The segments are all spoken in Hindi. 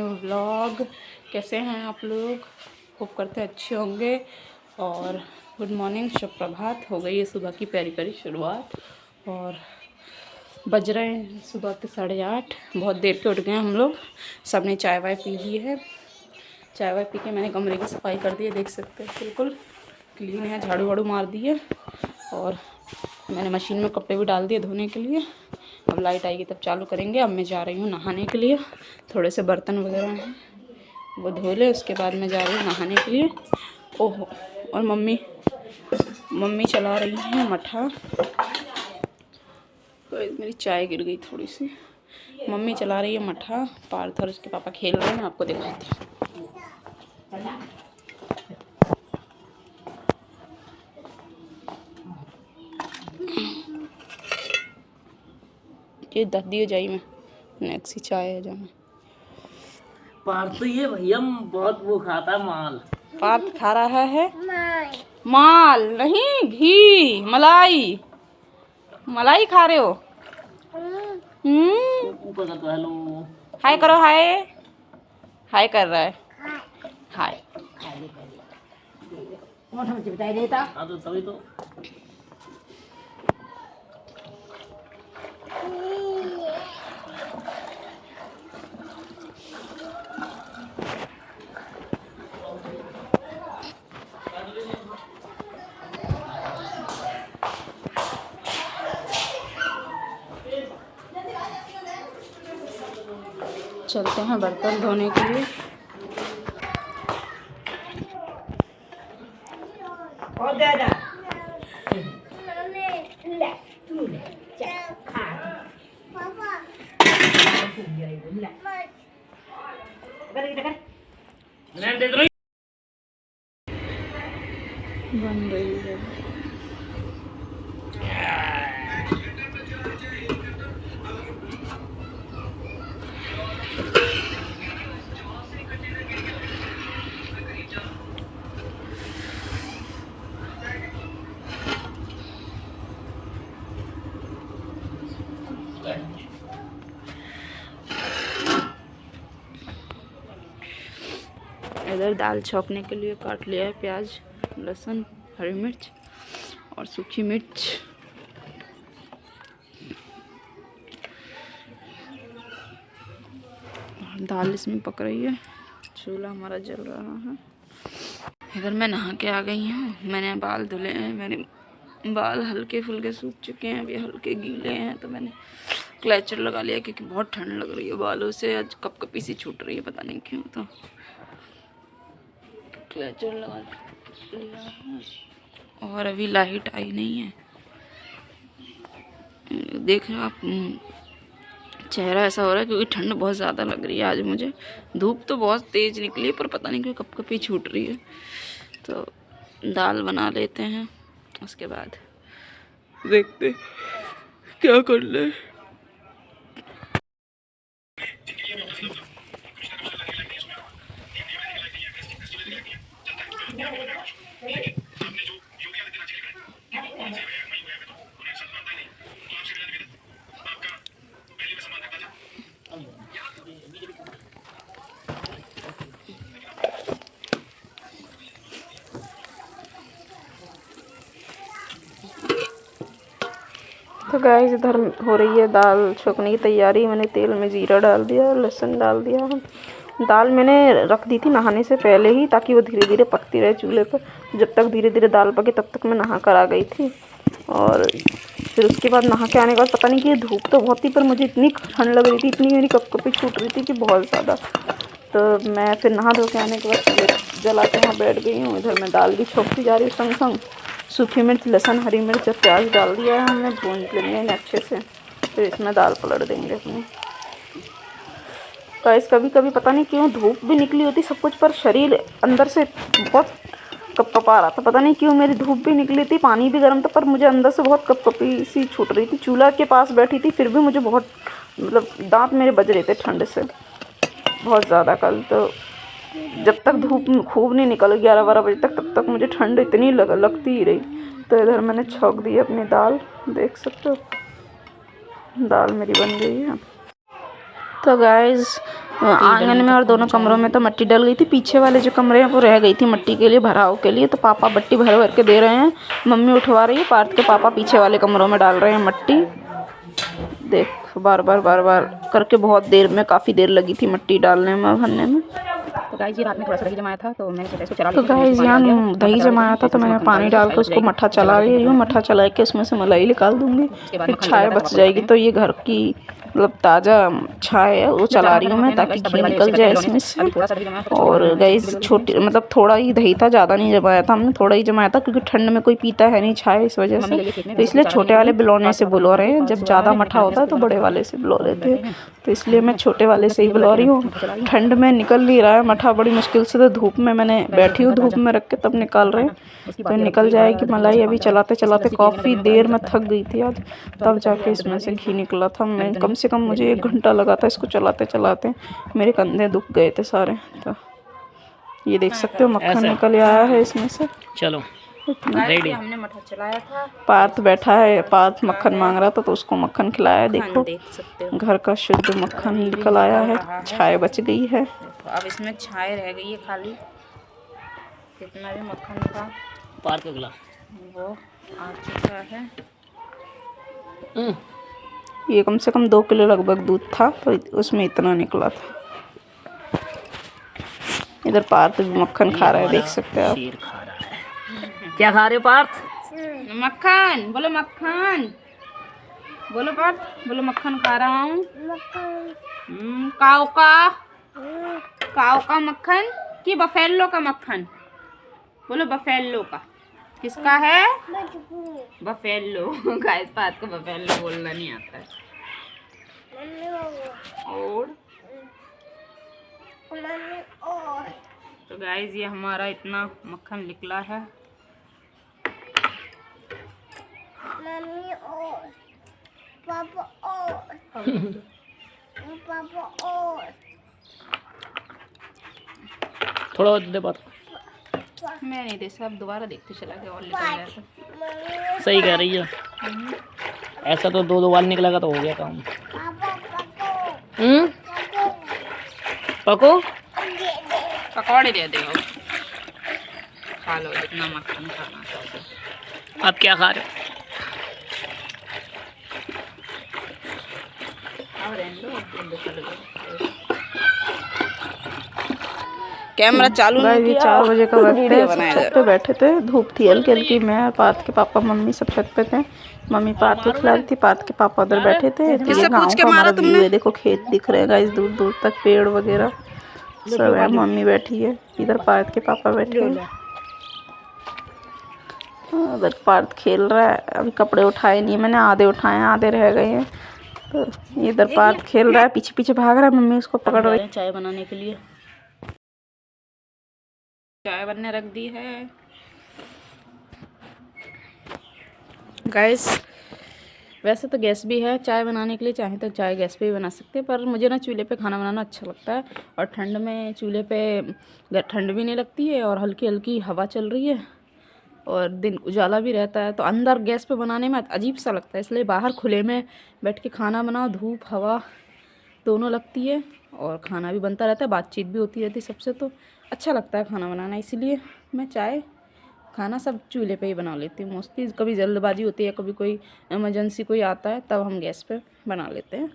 व्लॉग। कैसे हैं आप लोग? होप करते अच्छे होंगे। और गुड मॉर्निंग, शुभ प्रभात। हो गई है सुबह की प्यारी प्यारी शुरुआत और बज रहे हैं सुबह के 8:30। बहुत देर के उठ गए हम लोग। सब ने चाय वाय पी ली है। चाय वाय पी के मैंने कमरे की सफाई कर दी है, देख सकते हैं बिल्कुल क्लीन है। झाड़ू वाड़ू मार दी है और मैंने मशीन में कपड़े भी डाल दिए धोने के लिए। अब लाइट आएगी तब चालू करेंगे। अब मैं जा रही हूँ नहाने के लिए। थोड़े से बर्तन वगैरह हैं वो धो ले, उसके बाद मैं जा रही हूँ नहाने के लिए। ओहो, और मम्मी चला रही है मठा। तो मेरी चाय गिर गई थोड़ी सी। मम्मी चला रही है मठा। पार्थ और उसके पापा खेल रहे हैं, आपको दिखाती हूँ। ये दर्दी हो जाई में नेक्सी चाय है जो पार्थ ये भैया बहुत वो खाता माल। पार्थ खा रहा है माल नहीं, घी मलाई मलाई खा रहे हो। हेलो हाय करो, हाय हाय कर रहा है। हाय बताई देता। हाँ तो तभी तो चलते हैं बर्तन धोने के लिए। और दादा बन रही है। इधर दाल छौंकने के लिए काट लिया है प्याज, लहसुन, हरी मिर्च और सूखी मिर्च। दाल इसमें पक रही है। चूल्हा हमारा जल रहा है। इधर मैं नहा के आ गई हूँ। मैंने बाल धुले हैं। मेरे बाल हल्के फुल्के सूख चुके हैं, अभी हल्के गीले हैं तो मैंने क्लेचर लगा लिया क्योंकि बहुत ठंड लग रही है बालों से। आज कपकपी सी छूट रही है, पता नहीं क्यों। तो क्लेचर लगा लिया है और अभी लाइट आई नहीं है। देख रहे हो आप, चेहरा ऐसा हो रहा है क्योंकि ठंड बहुत ज़्यादा लग रही है आज मुझे। धूप तो बहुत तेज़ निकली है पर पता नहीं क्यों कपकपी छूट रही है। तो दाल बना लेते हैं, उसके बाद देखते क्या कर ले। तो गाइस इधर हो रही है दाल छौंकने की तैयारी। मैंने तेल में जीरा डाल दिया, लहसुन डाल दिया। दाल मैंने रख दी थी नहाने से पहले ही, ताकि वो धीरे धीरे पकती रहे चूल्हे पर। जब तक धीरे धीरे दाल पके तब तक मैं नहा कर आ गई थी। और फिर उसके बाद नहा के आने के बाद पता नहीं कि धूप तो बहुत थी पर मुझे इतनी ठंड लग रही थी, इतनी मेरी कपकपी छूट रही थी कि बहुत ज़्यादा। तो मैं फिर नहा धो के आने के बाद जला के वहाँ बैठ गई हूँ। इधर मैं दाल भी छौंकती जा रही हूँ संग संग। सूखी मिर्च, लहसुन, हरी मिर्च और प्याज डाल दिया है हमने। भून लेंगे अच्छे से, फिर इसमें दाल पलट देंगे अपनी। गाइस कभी कभी पता नहीं क्यों धूप भी निकली होती सब कुछ, पर शरीर अंदर से बहुत कपकपा रहा था। पता नहीं क्यों, मेरी धूप भी निकली थी, पानी भी गर्म था, पर मुझे अंदर से बहुत कपकपी सी छूट रही थी। चूल्हा के पास बैठी थी फिर भी मुझे बहुत, मतलब दांत मेरे बज रहे थे ठंड से बहुत ज़्यादा। कल तो जब तक धूप खूब नहीं निकल 11-12 बजे तक, तब तक मुझे ठंड इतनी लगती ही रही। तो इधर मैंने छौंक दी अपनी दाल, देख सकते हो दाल मेरी बन गई है। तो गाइस आंगन में और दोनों कमरों में तो मिट्टी डल गई थी। पीछे वाले जो कमरे हैं वो रह गई थी मिट्टी के लिए, भराव के लिए। तो पापा बट्टी भर भर के दे रहे हैं, मम्मी उठवा रही है। पार्थ के पापा पीछे वाले कमरों में डाल रहे हैं मिट्टी। देख बार बार करके बहुत देर में, काफ़ी देर लगी थी मिट्टी डालने में, भरने में। तो गाइस ये रात में थोड़ा सा दही जमाया था तो मैंने सोचा इसको चला तो गाइस यहाँ दही जमाया था तो मैंने पानी डाल के उसको मट्ठा चला रही हूँ। मट्ठा चला के उसमें से मलाई निकाल दूंगी, फिर छाय बच जाएगी। तो ये घर की मतलब ताज़ा छाय है, वो चला रही हूँ मैं ताकि घी निकल जाए इसमें से। और गाइस छोटी मतलब थोड़ा ही दही था, ज़्यादा नहीं जमाया था हमने, थोड़ा ही जमाया था क्योंकि ठंड में कोई पीता है नहीं छाय, इस वजह से। तो इसलिए छोटे वाले बिलौने से बुलवा रहे हैं। जब ज़्यादा मट्ठा होता है तो बड़े वाले से बुलवा लेते हैं, तो इसलिए मैं छोटे वाले से ही बुलवा रही हूँ। ठंड में निकल नहीं रहा है मट्ठा बड़ी मुश्किल से, तो धूप में मैंने बैठी हूँ, धूप में रख के तब निकाल रहे हैं, तो निकल जाएगी मलाई। अभी चलाते चलाते काफ़ी देर में थक गई थी आज, तब जाके इसमें से घी निकला था। मैं कम से कम मुझे 1 घंटा लगा था इसको चलाते चलाते, मेरे कंधे दुख गए थे सारे। तो ये देख सकते हो मक्खन निकल आया है इसमें से। चलो रेडी हमने मट्ठा चलाया था। पार्थ बैठा है, पार्थ मक्खन मांग रहा था तो उसको मक्खन खिलाया। देखो देख सकते हो घर का शुद्ध मक्खन निकल आया है, छाय बच गई है। अब इसमें छाय रह गई है खाली। कितना भी मक्खन था पार्क के गिलास वो आ चुका है। ये कम से कम 2 किलो लगभग दूध था, तो उसमें इतना निकला था। इधर पार्थ भी मक्खन खा रहा है, देख सकते हैं आप। शेर खा रहा है। क्या खा रहे हो पार्थ? मक्खन बोलो, मक्खन बोलो पार्थ, बोलो मक्खन खा रहा हूँ। काऊ का मक्खन कि बफेलो का मक्खन? बोलो बफेलो का। किसका है? बफेलो। गाइस पार्थ को बफेलो बोलना नहीं आता है। और तो गाइस ये हमारा इतना मक्खन निकला है। मम्मी और पापा और पापा और थोड़ा और दे बात। मैं नहीं दे सब दोबारा देखते चला गया और निकल गया था। सही कह रही है, ऐसा तो 2 बार निकलेगा तो हो गया काम। पको पकौड़े दे दो, खा लो जितना मक्खन खाना चाहते। आप क्या खा रहे हो? कैमरा चालू नहीं ये किया। 4 बजे का वक्त है, सब छत पे बैठे थे, धूप थी हल्की हल्की। मैं और पार्थ के पापा मम्मी सब छत पे थे। मम्मी पार्थ को खिला रही थी, पार्थ के पापा उधर बैठे थे। तो ये गाँव का हमारा व्यू है, देखो खेत दिख रहे हैं गाइस, दूर दूर तक पेड़ वगैरह सब है। मम्मी बैठी है इधर, पार्थ के पापा बैठे हैं उधर। पार्थ खेल रहा है, अभी कपड़े उठाए नहीं मैंने, आधे उठाए हैं आधे रह गए हैं। तो इधर पार्थ खेल रहा है, पीछे पीछे भाग रहा है, मम्मी उसको पकड़ रही है चाय बनाने के लिए। चाय बनने रख दी है गाइस। वैसे तो गैस भी है चाय बनाने के लिए, चाहे तो चाय गैस पे भी बना सकते हैं, पर मुझे ना चूल्हे पे खाना बनाना अच्छा लगता है। और ठंड में चूल्हे पे ठंड भी नहीं लगती है और हल्की हल्की हवा चल रही है और दिन उजाला भी रहता है, तो अंदर गैस पे बनाने में अजीब सा लगता है। इसलिए बाहर खुले में बैठ के खाना बनाओ, धूप हवा दोनों लगती है और खाना भी बनता रहता है, बातचीत भी होती रहती है सबसे, तो अच्छा लगता है खाना बनाना। इसीलिए मैं चाय खाना सब चूल्हे पे ही बना लेती हूँ मोस्टली। कभी जल्दबाजी होती है, कभी कोई इमरजेंसी कोई आता है, तब हम गैस पे बना लेते हैं,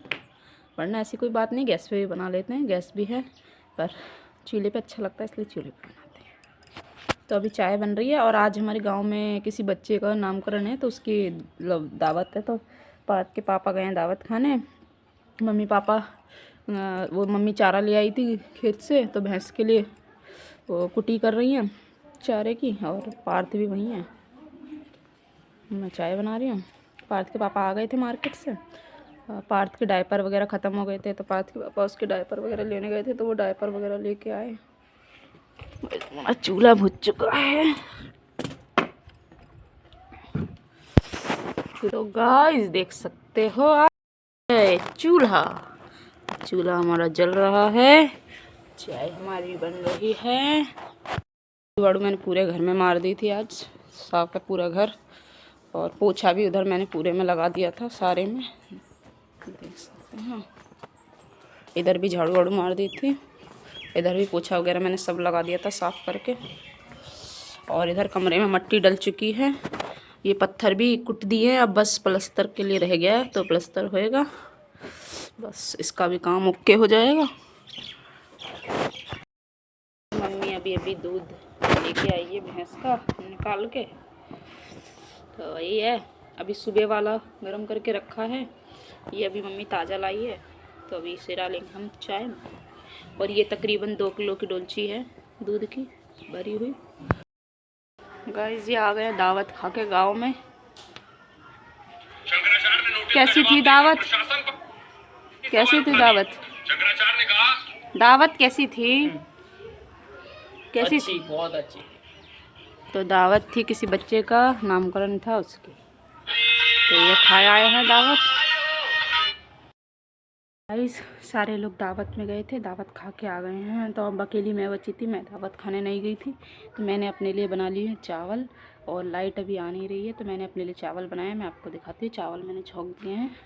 वरना ऐसी कोई बात नहीं, गैस पे भी बना लेते हैं। गैस भी है पर चूल्हे पे अच्छा लगता है, इसलिए चूल्हे पे बनाते हैं। तो अभी चाय बन रही है और आज हमारे गांव में किसी बच्चे का नामकरण है, तो उसकी दावत है। तो पार्थ के पापा गए हैं दावत खाने। मम्मी पापा वो मम्मी चारा ले आई थी खेत से, तो भैंस के लिए वो कुटी कर रही हैं चारे की, और पार्थ भी वहीं है। मैं चाय बना रही हूँ। पार्थ के पापा आ गए थे मार्केट से, पार्थ के डायपर वगैरह ख़त्म हो गए थे, तो पार्थ के पापा उसके डायपर वगैरह लेने गए थे, तो वो डायपर वगैरह लेके आए। चूल्हा भुज चुका है। तो गाइस देख सकते हो आप, चूल्हा हमारा जल रहा है, चाय हमारी बन रही है। झाड़ू मैंने पूरे घर में मार दी थी आज, साफ है पूरा घर, और पोछा भी उधर मैंने पूरे में लगा दिया था सारे में, देख सकते हैं। इधर भी झाड़ू वाड़ू मार दी थी, इधर भी पोछा वगैरह मैंने सब लगा दिया था साफ़ करके। और इधर कमरे में मट्टी डल चुकी है, ये पत्थर भी कुट दिए, अब बस प्लस्तर के लिए रह गया है, तो प्लस्तर होएगा, बस इसका भी काम ओके हो जाएगा। मम्मी अभी अभी दूध लेके आई है भैंस का निकाल के, तो वही है, अभी सुबह वाला गर्म करके रखा है, ये अभी मम्मी ताज़ा लाई है, तो अभी इसे डालेंगे हम चाय में। और ये तकरीबन 2 किलो की डोलची है दूध की भरी हुई। गाइस ये आ गए दावत खा के गाँव में। कैसी थी दावत? कैसी थी दावत? दावत कैसी थी? कैसी? अच्छी, बहुत अच्छी। तो दावत थी, किसी बच्चे का नामकरण था उसकी, तो ये खाए आए हैं दावत। गाइस सारे लोग दावत में गए थे, दावत खा के आ गए हैं, तो अब अकेली मैं बची थी, मैं दावत खाने नहीं गई थी, तो मैंने अपने लिए बना लिए हैं चावल। और लाइट अभी आ नहीं रही है, तो मैंने अपने लिए चावल बनाए, मैं आपको दिखाती हूँ। चावल मैंने छौंक दिए हैं,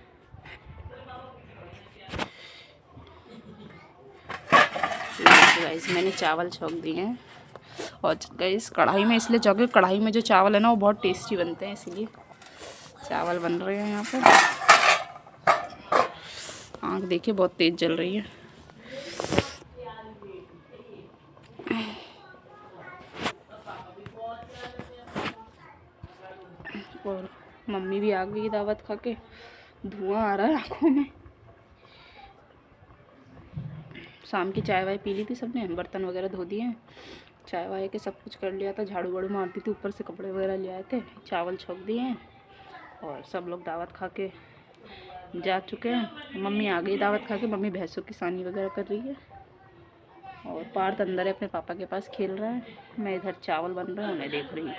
गाइस मैंने चावल छौंक दिए हैं। और गाइस कढ़ाई में इसलिए छौंके, कढ़ाई में जो चावल है ना वो बहुत टेस्टी बनते हैं, इसीलिए चावल बन रहे हैं यहाँ पर। आँख देखिए बहुत तेज जल रही है। और मम्मी भी आ गई दावत खा के, धुआं आ रहा है आँखों में। शाम की चाय वाय पी ली थी सबने, बर्तन वगैरह धो दिए हैं, चाय वाय के सब कुछ कर लिया था, झाड़ू वाड़ू मारती थी, ऊपर से कपड़े वगैरह ले आए थे, चावल छौंक दिए हैं, और सब लोग दावत खा के जा चुके हैं। मम्मी आ गई दावत खा के, मम्मी भैंसों की सानी वगैरह कर रही है, और पार्थ अंदर है अपने पापा के पास खेल रहा है, मैं इधर चावल बन रहा है उन्हें देख रही हूँ।